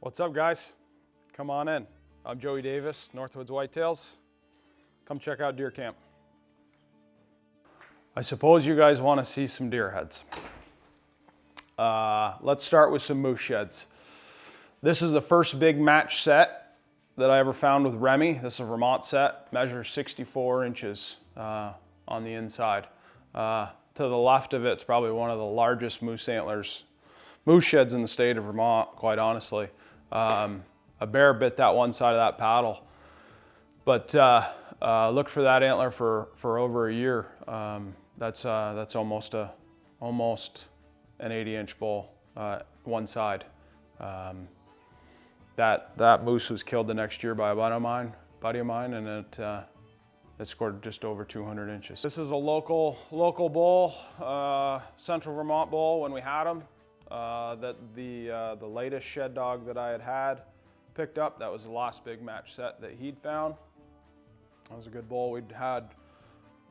What's up, guys? Come on in. I'm Joey Davis, Northwoods Whitetails. Come check out deer camp. I suppose you guys want to see some deer heads. Let's start with some moose sheds. This is the first big match set that I ever found with Remy. This is a Vermont set, measures 64 inches on the inside. To the left of it's probably one of the largest moose sheds in the state of Vermont, quite honestly. A bear bit that one side of that paddle, but look for that antler for over a year. That's almost an 80-inch bull, one side. That moose was killed the next year by a buddy of mine, and it scored just over 200 inches. This is a local bull, Central Vermont bull when we had him. The latest shed dog that I had picked up, that was the last big match set that he'd found. That was a good bull. We'd had,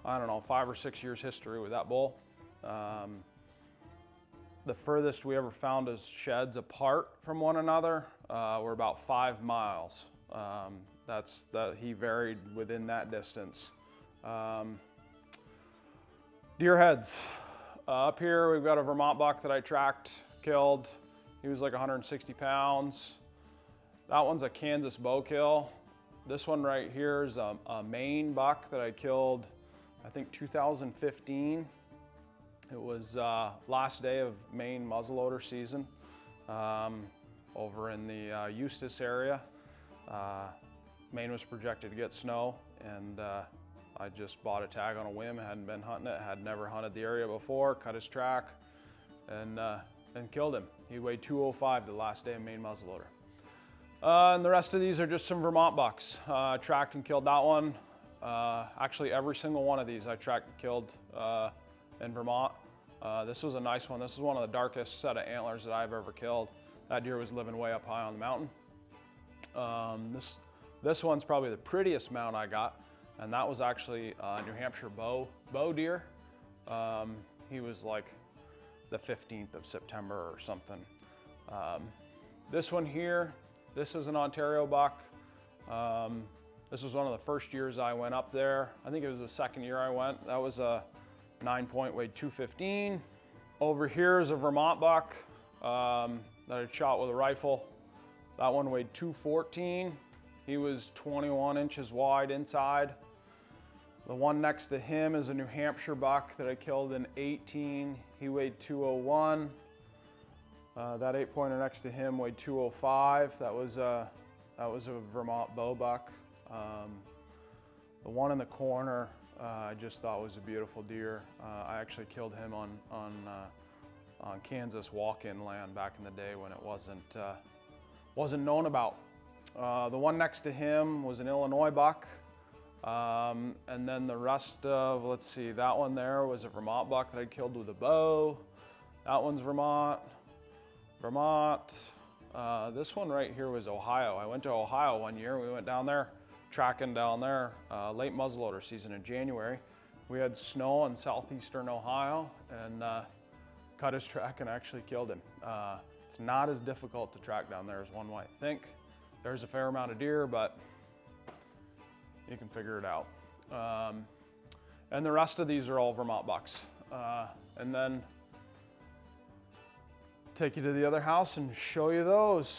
I don't know, 5 or 6 years history with that bull. The furthest we ever found his sheds apart from one another were about 5 miles. He varied within that distance. Deer heads. Up here we've got a Vermont buck that I tracked, killed. He was like 160 pounds. That one's a Kansas bow kill. This one right here is a Maine buck that I killed, I think 2015. It was last day of Maine muzzleloader season over in the Eustis area. Maine was projected to get snow, and I just bought a tag on a whim. Hadn't been hunting it, had never hunted the area before, cut his track, and killed him. He weighed 205 the last day of Maine muzzleloader. And the rest of these are just some Vermont bucks. Tracked and killed that one. Actually, every single one of these I tracked and killed in Vermont. This was a nice one. This is one of the darkest set of antlers that I've ever killed. That deer was living way up high on the mountain. This one's probably the prettiest mount I got, and that was actually a New Hampshire bow deer. He was like the 15th of September or something. This one here, this is an Ontario buck. This was one of the first years I went up there. I think it was the second year I went. That was a 9-point, weighed 215. Over here is a Vermont buck that I shot with a rifle. That one weighed 214. He was 21 inches wide inside. The one next to him is a New Hampshire buck that I killed in 18. He weighed 201. That 8-pointer next to him weighed 205. That was a Vermont bow buck. The one in the corner I just thought was a beautiful deer. I actually killed him on Kansas walk-in land back in the day when it wasn't known about. The one next to him was an Illinois buck. And then the rest of, let's see, that one there was a Vermont buck that I killed with a bow. That one's Vermont. This one right here was Ohio. I went to Ohio one year. We went down there, tracking down there, late muzzleloader season in January. We had snow in southeastern Ohio, and cut his track and actually killed him. It's not as difficult to track down there as one might think. There's a fair amount of deer, but you can figure it out. And the rest of these are all Vermont bucks. And then take you to the other house and show you those.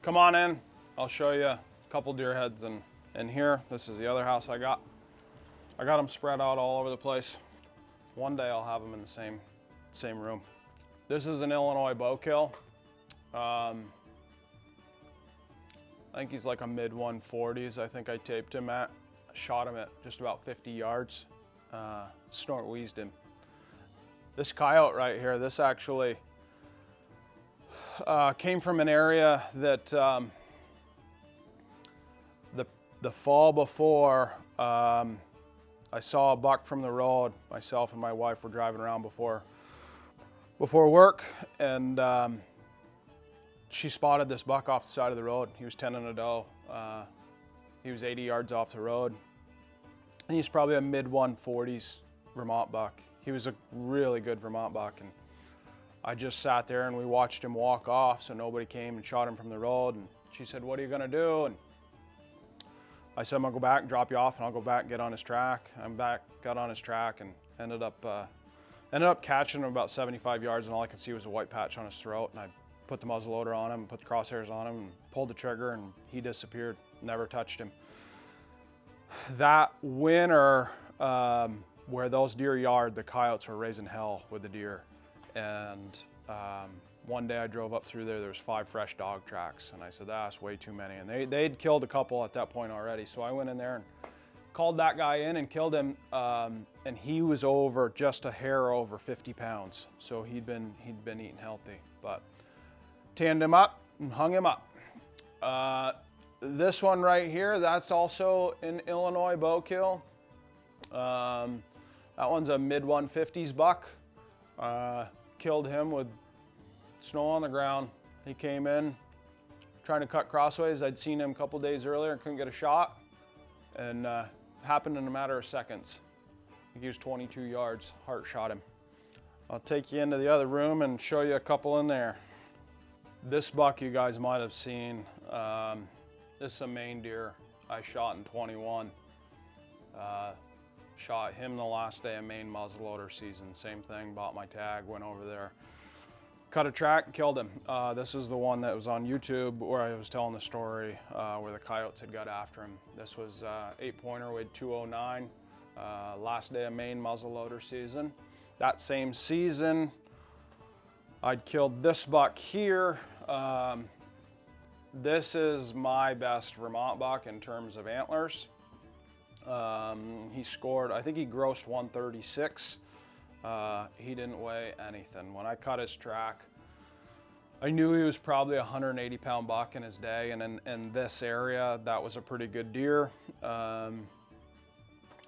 Come on in, I'll show you a couple deer heads in here. This is the other house I got. I got them spread out all over the place. One day I'll have them in the same room. This is an Illinois bow kill. I think he's like a mid 140s. I think I taped him at. I shot him at just about 50 yards. Snort wheezed him. This coyote right here, this actually came from an area that the fall before, I saw a buck from the road. Myself and my wife were driving around before work, and she spotted this buck off the side of the road. He was tending a doe. He was 80 yards off the road. And he's probably a mid 140s Vermont buck. He was a really good Vermont buck, and I just sat there and we watched him walk off, so nobody came and shot him from the road. And she said, "What are you gonna do?" And I said, "I'm gonna go back and drop you off, and I'll go back and get on his track." I'm back, got on his track, and ended up catching him about 75 yards, and all I could see was a white patch on his throat. And I put the muzzleloader on him, put the crosshairs on him, and pulled the trigger, and he disappeared. Never touched him. That winter, where those deer yard, the coyotes were raising hell with the deer. And one day I drove up through there, there was 5 fresh dog tracks, and I said, that's way too many. And they'd killed a couple at that point already. So I went in there and called that guy in and killed him, and he was over just a hair over 50 pounds. So he'd been eating healthy, but tanned him up and hung him up. This one right here, that's also an Illinois bow kill. That one's a mid 150s buck. Killed him with snow on the ground. He came in trying to cut crossways. I'd seen him a couple days earlier and couldn't get a shot, and happened in a matter of seconds. I think he was 22 yards, heart shot him. I'll take you into the other room and show you a couple in there. This buck you guys might have seen. This is a Maine deer I shot in 21. Shot him the last day of Maine muzzleloader season. Same thing, bought my tag, went over there, cut a track, killed him. This is the one that was on YouTube where I was telling the story where the coyotes had got after him. This was 8-pointer, weighed 209, last day of Maine muzzleloader season. That same season, I'd killed this buck here. This is my best Vermont buck in terms of antlers. He scored, I think he grossed 136. He didn't weigh anything. When I cut his track, I knew he was probably a 180-pound buck in his day, and in this area, that was a pretty good deer.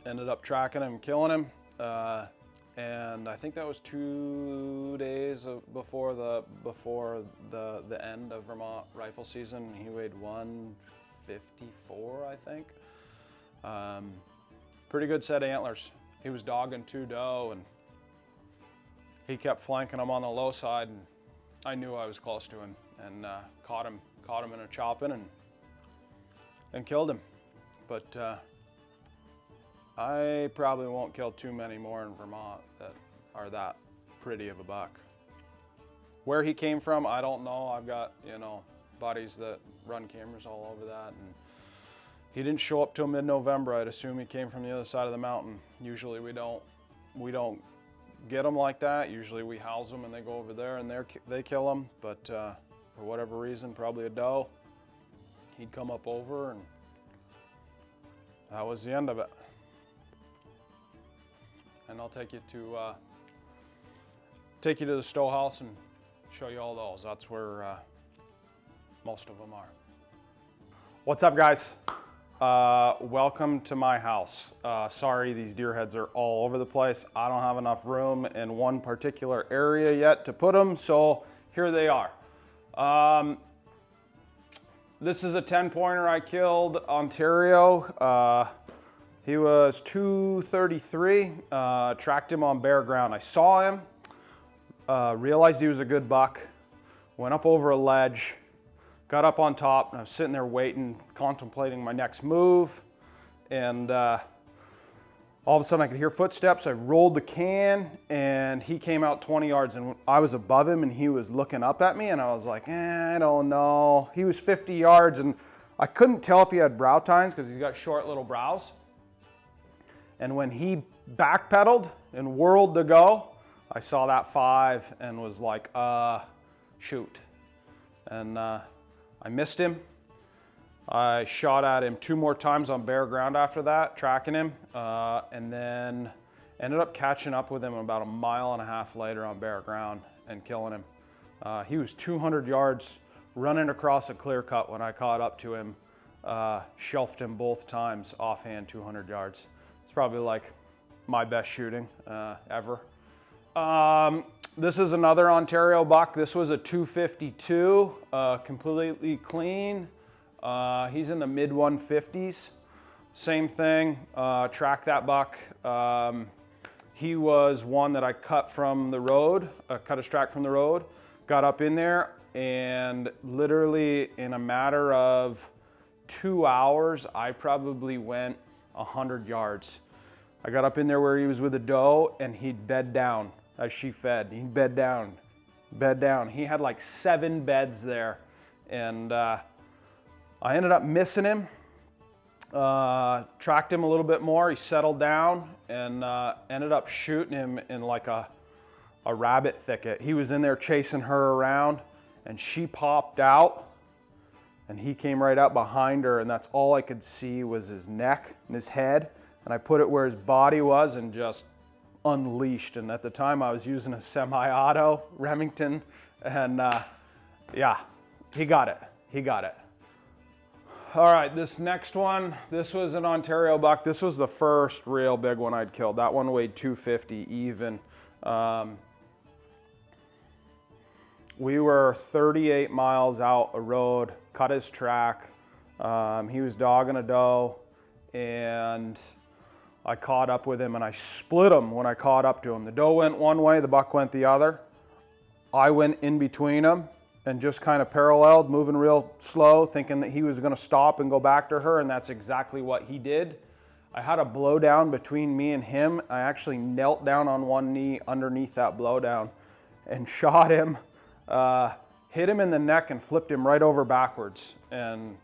Ended up tracking him, killing him, and I think that was 2 days before the end of Vermont rifle season. He weighed 154, I think. Pretty good set of antlers. He was dogging 2 doe, and he kept flanking him on the low side, and I knew I was close to him, and caught him in a chopping and killed him. But I probably won't kill too many more in Vermont that are that pretty of a buck. Where he came from, I don't know. I've got, buddies that run cameras all over that, and he didn't show up till mid-November. I'd assume he came from the other side of the mountain. Usually we don't get them like that. Usually we house them and they go over there and they kill them. But for whatever reason, probably a doe, he'd come up over, and that was the end of it. And I'll take you to the stow house and show you all those. That's where most of them are. What's up, guys? Welcome to my house. Sorry, these deer heads are all over the place. I don't have enough room in one particular area yet to put them, so here they are. This is a 10-pointer I killed, Ontario. He was 233, tracked him on bare ground. I saw him, realized he was a good buck, went up over a ledge, got up on top, and I was sitting there waiting, contemplating my next move, and all of a sudden I could hear footsteps. I rolled the can, and he came out 20 yards, and I was above him, and he was looking up at me, and I was like, I don't know. He was 50 yards, and I couldn't tell if he had brow tines because he's got short little brows. And when he backpedaled and whirled to go, I saw that 5 and was like, shoot. And I missed him. I shot at him 2 more times on bare ground after that, tracking him, and then ended up catching up with him about 1.5 miles later on bare ground and killing him. He was 200 yards running across a clear cut when I caught up to him, shelved him both times offhand 200 yards. It's probably like my best shooting ever. This is another Ontario buck. This was a 252, completely clean. He's in the mid 150s. Same thing, track that buck. He was one that I cut from the road, cut his track from the road, got up in there, and literally in a matter of 2 hours, I probably went 100 yards. I got up in there where he was with a doe, and he'd bed down as she fed. He'd bed down, bed down. He had like 7 beds there, and I ended up missing him. Tracked him a little bit more. He settled down, and ended up shooting him in like a rabbit thicket. He was in there chasing her around, and she popped out, and he came right up behind her, and that's all I could see was his neck and his head, and I put it where his body was and just unleashed. And at the time I was using a semi-auto Remington, and yeah, he got it. He got it. All right, this next one, this was an Ontario buck. This was the first real big one I'd killed. That one weighed 250 even. We were 38 miles out a road, cut his track. He was dogging a doe, and I caught up with him, and I split him when I caught up to him. The doe went one way, the buck went the other. I went in between them and just kind of paralleled, moving real slow, thinking that he was gonna stop and go back to her, and that's exactly what he did. I had a blowdown between me and him. I actually knelt down on one knee underneath that blowdown and shot him, hit him in the neck and flipped him right over backwards. And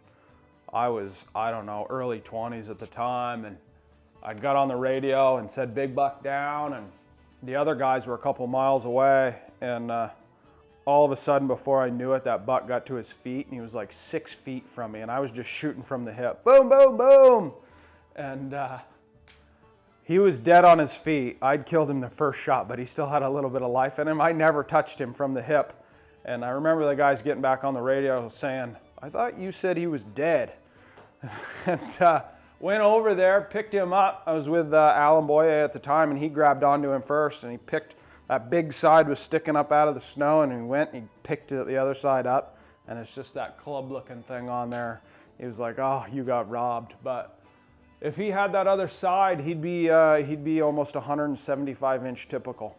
I was, I don't know, early 20s at the time, and I got on the radio and said, "Big buck down," and the other guys were a couple miles away, and all of a sudden, before I knew it, that buck got to his feet, and he was like 6 feet from me, and I was just shooting from the hip. Boom, boom, boom. And he was dead on his feet. I'd killed him the first shot, but he still had a little bit of life in him. I never touched him from the hip. And I remember the guys getting back on the radio saying, "I thought you said he was dead." And went over there, picked him up. I was with Alan Boye at the time, and he grabbed onto him first, and he picked, that big side was sticking up out of the snow, and he went and he picked the other side up, and it's just that club looking thing on there. He was like, "Oh, you got robbed." But if he had that other side, he'd be almost 175-inch typical.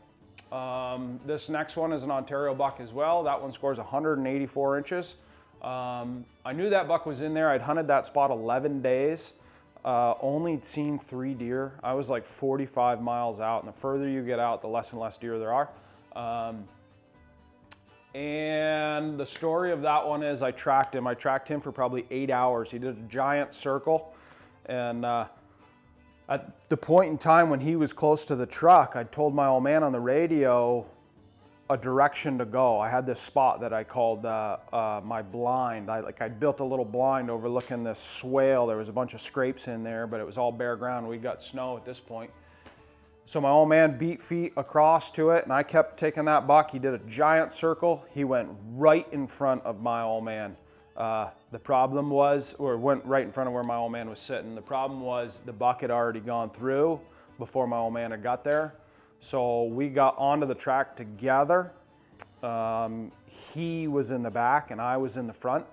This next one is an Ontario buck as well. That one scores 184 inches. I knew that buck was in there. I'd hunted that spot 11 days. Only seen 3 deer. I was like 45 miles out, and the further you get out, the less and less deer there are. And the story of that one is I tracked him. I tracked him for probably 8 hours. He did a giant circle, and at the point in time when he was close to the truck, I told my old man on the radio a direction to go. I had this spot that I called my blind. I built a little blind overlooking this swale. There was a bunch of scrapes in there, but it was all bare ground. We got snow at this point. So my old man beat feet across to it, and I kept taking that buck. He did a giant circle. He went right in front of my old man. The problem was, or went right in front of where my old man was sitting. The problem was the buck had already gone through before my old man had got there. So we got onto the track together. He was in the back and I was in the front,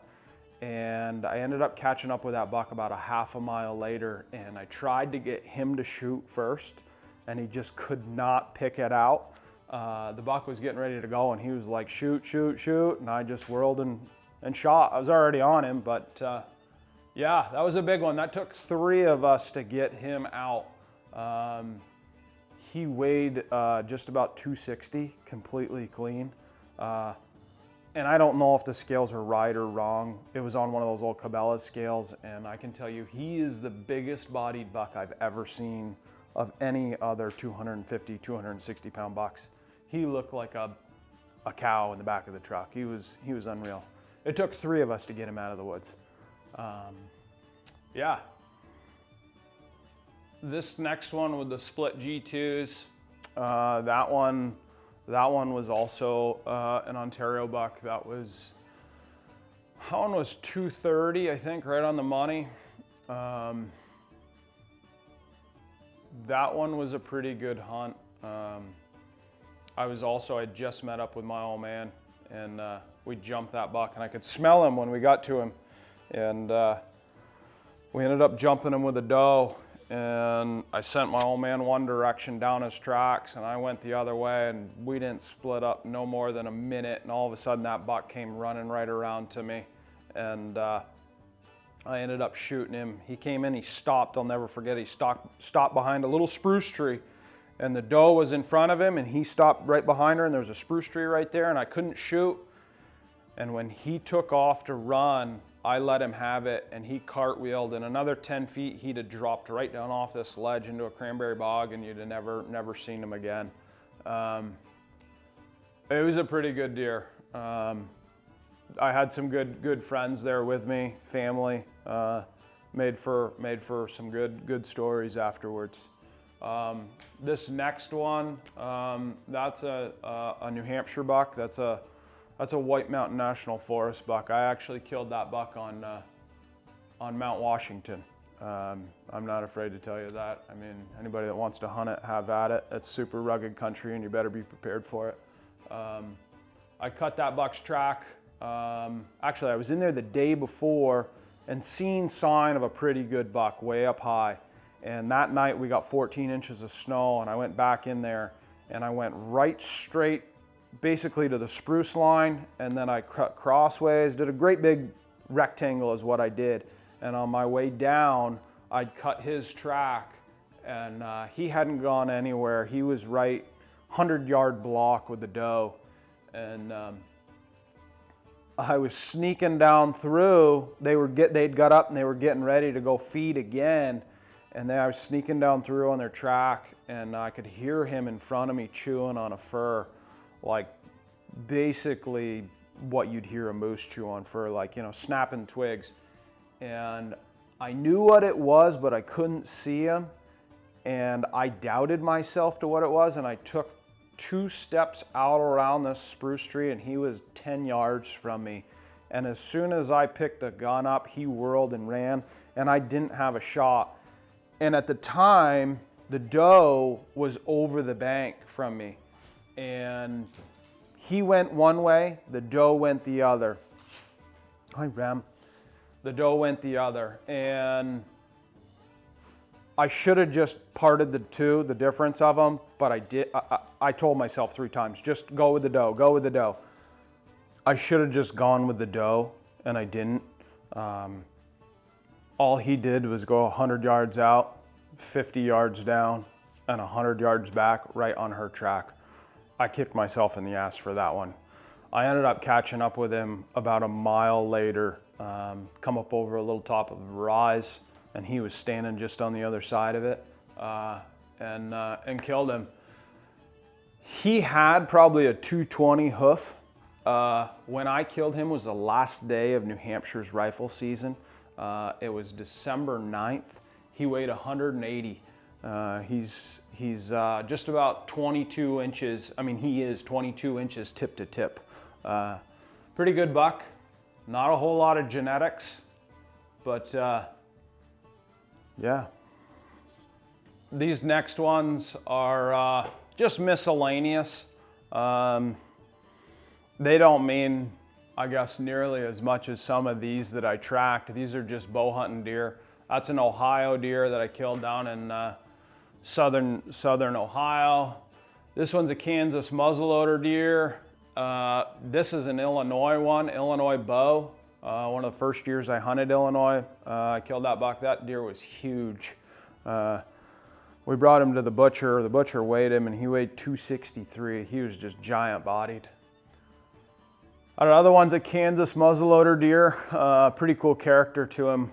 and I ended up catching up with that buck about a half a mile later, and I tried to get him to shoot first, and he just could not pick it out. The buck was getting ready to go, and he was like, "Shoot, shoot, shoot," and I just whirled and shot. I was already on him, but yeah, that was a big one. That took 3 of us to get him out. He weighed just about 260, completely clean. And I don't know if the scales are right or wrong. It was on one of those old Cabela scales, and I can tell you he is the biggest bodied buck I've ever seen of any other 250, 260 pound bucks. He looked like a cow in the back of the truck. He was unreal. It took 3 of us to get him out of the woods. Yeah. This next one with the split G2s, that one was also an Ontario buck. That one was 230, I think, right on the money. That one was a pretty good hunt. I just met up with my old man, and we jumped that buck, and I could smell him when we got to him. And we ended up jumping him with a doe, and I sent my old man one direction down his tracks, and I went the other way, and we didn't split up no more than a minute, and all of a sudden that buck came running right around to me, and I ended up shooting him. He came in, he stopped, I'll never forget, he stopped behind a little spruce tree, and the doe was in front of him, and he stopped right behind her, and there was a spruce tree right there, and I couldn't shoot. And when he took off to run, I let him have it, and he cartwheeled, and another 10 feet, he'd have dropped right down off this ledge into a cranberry bog, and you'd have never seen him again. It was a pretty good deer. I had some good friends there with me, family. Made for some good stories afterwards. This next one, that's a New Hampshire buck. That's a White Mountain National Forest buck. I actually killed that buck on Mount Washington. I'm not afraid to tell you that. I mean, anybody that wants to hunt it, have at it. It's super rugged country, and you better be prepared for it. I cut that buck's track. Actually, I was in there the day before and seen sign of a pretty good buck way up high. And that night we got 14 inches of snow, and I went back in there and I went right straight basically to the spruce line, and then I cut crossways, did a great big rectangle is what I did. And on my way down, I'd cut his track, and he hadn't gone anywhere. He was right 100-yard block with the doe. And I was sneaking down through. They'd got up and they were getting ready to go feed again. And then I was sneaking down through on their track, and I could hear him in front of me chewing on a fir, like basically what you'd hear a moose chew on fir, like, you know, snapping twigs. And I knew what it was, but I couldn't see him. And I doubted myself to what it was, and I took 2 steps out around this spruce tree, and he was 10 yards from me. And as soon as I picked the gun up, he whirled and ran, and I didn't have a shot. And at the time, the doe was over the bank from me, and he went one way, the doe went the other. Hi, Ram. The doe went the other, and I should have just parted the two, the difference of them, but I did. I told myself 3 times, just go with the doe, go with the doe. I should have just gone with the doe, and I didn't. All he did was go 100 yards out, 50 yards down, and 100 yards back right on her track. I kicked myself in the ass for that one. I ended up catching up with him about a mile later, come up over a little top of a rise, and he was standing just on the other side of it, and killed him. He had probably a 220 hoof. When I killed him was the last day of New Hampshire's rifle season. It was December 9th. He weighed 180. He's just about 22 inches. I mean, he is 22 inches tip to tip. Pretty good buck. Not a whole lot of genetics, but yeah. These next ones are just miscellaneous. They don't mean, I guess, nearly as much as some of these that I tracked. These are just bow hunting deer. That's an Ohio deer that I killed down in southern Ohio. This one's a Kansas muzzleloader deer. This is an Illinois one, Illinois bow. One of the first years I hunted Illinois, I killed that buck. That deer was huge. We brought him to the butcher. The butcher weighed him, and he weighed 263. He was just giant bodied. Another one's a Kansas muzzleloader deer. Pretty cool character to him.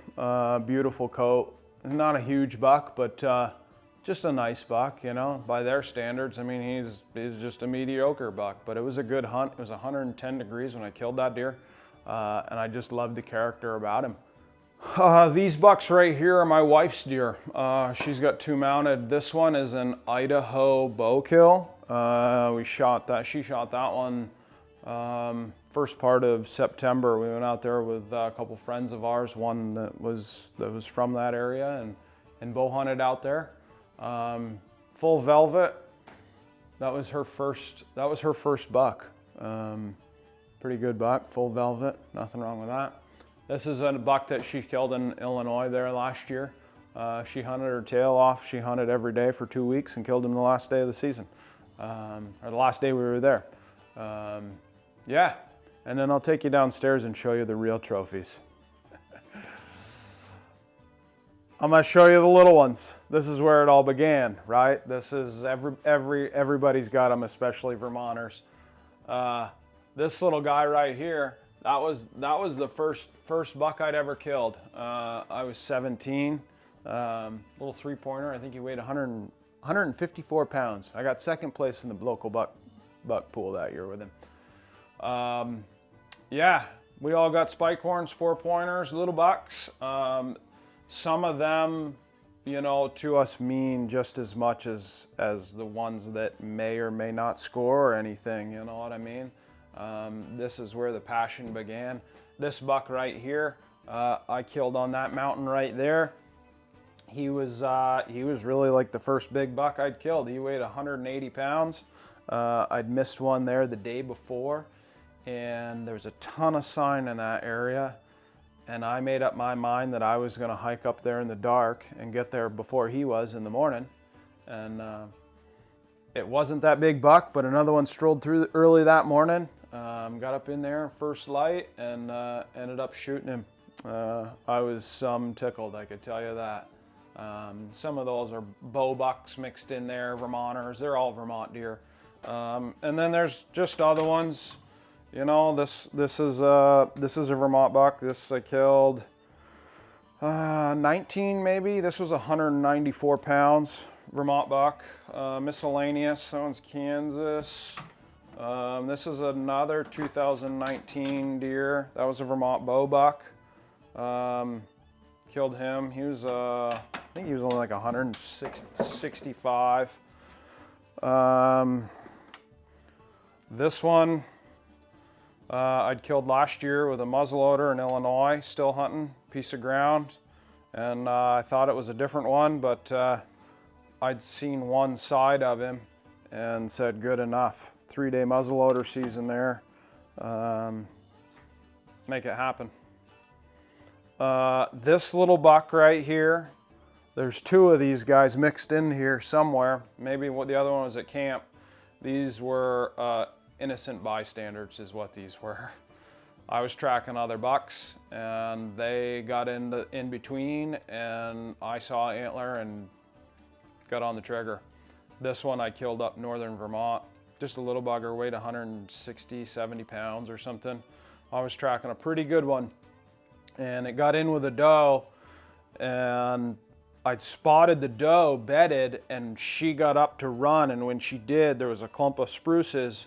Beautiful coat. Not a huge buck, but just a nice buck, you know, by their standards. I mean, he's just a mediocre buck, but it was a good hunt. It was 110 degrees when I killed that deer, and I just loved the character about him. These bucks right here are my wife's deer. She's got 2 mounted. This one is an Idaho bow kill. She shot that one first part of September. We went out there with a couple friends of ours, one that was from that area, and bow hunted out there. Full velvet. That was her first buck. Pretty good buck, full velvet. Nothing wrong with that. This is a buck that she killed in Illinois there last year. She hunted her tail off. She hunted every day for 2 weeks and killed him the last day of the season, or the last day we were there. Yeah, and then I'll take you downstairs and show you the real trophies. I'm gonna show you the little ones. This is where it all began, right? This is everybody's got them, especially Vermonters. This little guy right here, that was the first buck I'd ever killed. I was 17, little 3-pointer. I think he weighed 154 pounds. I got second place in the local buck pool that year with him. Yeah, we all got spike horns, 4-pointers, little bucks. Some of them, you know, to us mean just as much as the ones that may or may not score or anything, you know what I mean? This is where the passion began. This buck right here, I killed on that mountain right there. He was really like the first big buck I'd killed. He weighed 180 pounds. I'd missed one there the day before, and there was a ton of sign in that area. And I made up my mind that I was going to hike up there in the dark and get there before he was in the morning. And it wasn't that big buck, but another one strolled through early that morning. Got up in there first light and ended up shooting him. I was tickled, I could tell you that. Some of those are bow bucks mixed in there, Vermonters. They're all Vermont deer. And then there's just other ones. You know, this is a Vermont buck. This I killed 19 maybe. This was 194 pounds Vermont buck. Miscellaneous. That one's Kansas. This is another 2019 deer. That was a Vermont bow buck. Killed him. He was I think he was only like 165. This one I'd killed last year with a muzzleloader in Illinois, still hunting, piece of ground. And I thought it was a different one, but I'd seen one side of him and said, good enough. 3-day muzzleloader season there. Make it happen. This little buck right here, there's 2 of these guys mixed in here somewhere. Maybe the other one was at camp. These were innocent bystanders is what these were. I was tracking other bucks and they got in between, and I saw antler and got on the trigger. This one I killed up northern Vermont. Just a little bugger, weighed 160, 70 pounds or something. I was tracking a pretty good one, and it got in with a doe, and I'd spotted the doe bedded, and she got up to run, and when she did, there was a clump of spruces,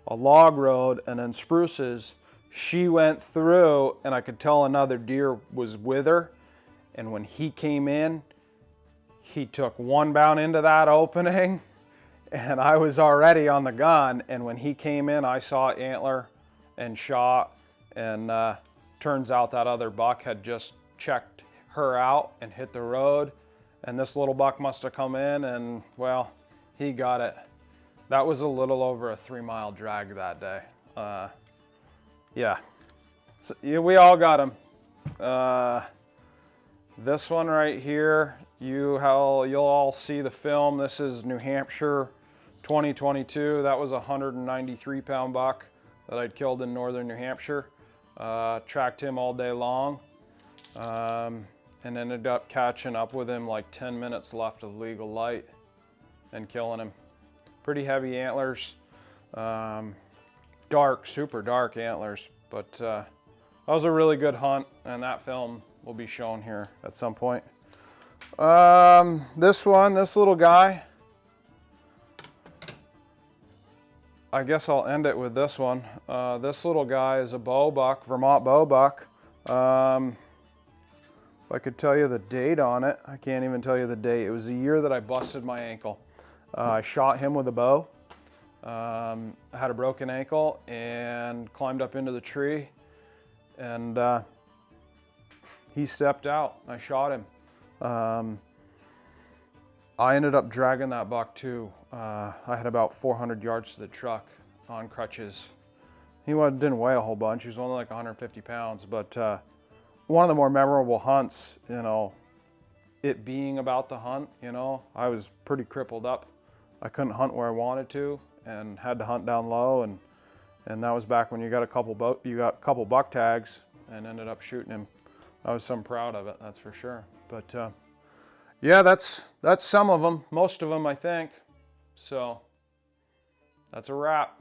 a log road, and then spruces. She went through, and I could tell another deer was with her, and when he came in, he took one bound into that opening, and I was already on the gun, and when he came in, I saw antler and shot, and turns out that other buck had just checked her out and hit the road, and this little buck must have come in, and well, he got it. That was a little over a 3-mile drag that day. Yeah, so, yeah, we all got them. This one right here, you'll all see the film. This is New Hampshire 2022. That was a 193-pound buck that I'd killed in northern New Hampshire. Tracked him all day long, and ended up catching up with him like 10 minutes left of legal light and killing him. Pretty heavy antlers, dark, super dark antlers, but that was a really good hunt, and that film will be shown here at some point. This little guy, I guess I'll end it with this one. This little guy is a bow buck, Vermont bow buck. If I could tell you the date on it, I can't even tell you the date. It was the year that I busted my ankle. I shot him with a bow. I had a broken ankle and climbed up into the tree, and he stepped out. I shot him. I ended up dragging that buck too. I had about 400 yards to the truck on crutches. He didn't weigh a whole bunch. He was only like 150 pounds, but one of the more memorable hunts, you know, it being about the hunt, you know. I was pretty crippled up. I couldn't hunt where I wanted to and had to hunt down low, and that was back when you got a couple buck tags and ended up shooting him. I was so proud of it, that's for sure. But yeah, that's some of them, most of them I think. So that's a wrap.